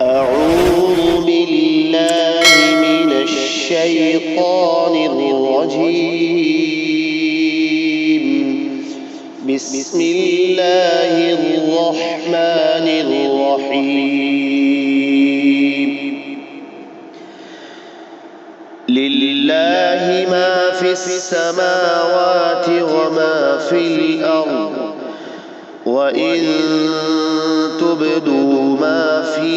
أعوذ بالله من الشيطان الرجيم. بسم الله الرحمن الرحيم. لله ما في السماوات وما في الأرض، وإن تبدوا ما في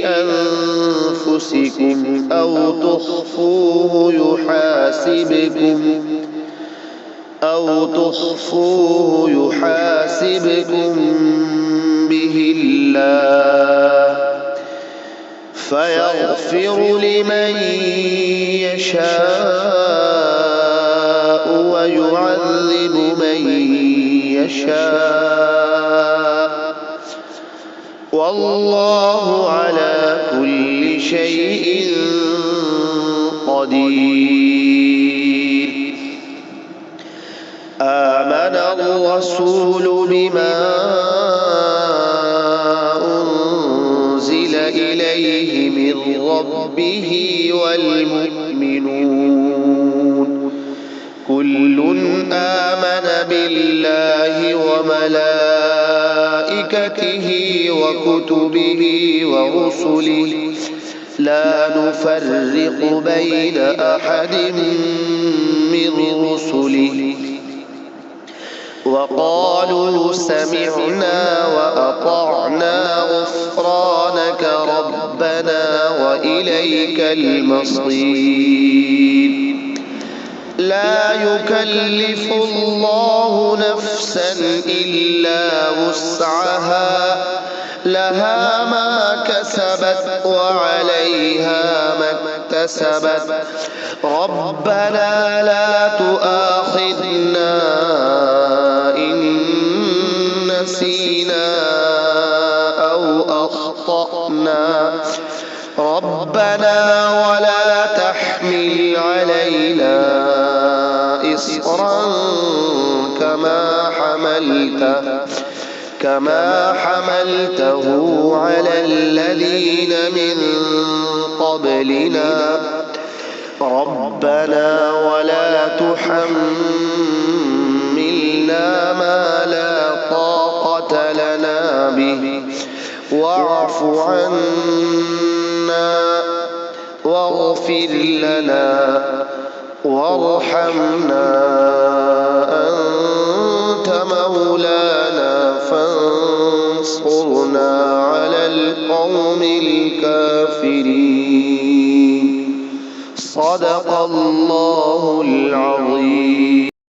أنفسكم أو تخفوه يحاسبكم به الله، فيغفر لمن يشاء ويعذب من يشاء، والله على كل شيء قدير. آمن الرسول بما أنزل إليه من ربه والمؤمنون كل آمن بالله وملائكته وكتبه ورسله لا نفرق بين أحد من رسله، وقالوا سمعنا وأطعنا غفرانك ربنا وإليك المصير. لا يكلف الله نفسا إلا وسعها، لها ما كسبت وعليها ما اكتسبت. ربنا لا تؤاخذنا إن نسينا أو أخطأنا، ربنا ولا تحمل علينا إصرا كما حملته على الذين من قبلنا، ربنا ولا تحملنا ما لا طاقة لنا به، واعف عنا واغفر لنا وارحمنا، أنت مولانا فانصرنا على القوم الكافرين. صدق الله العظيم.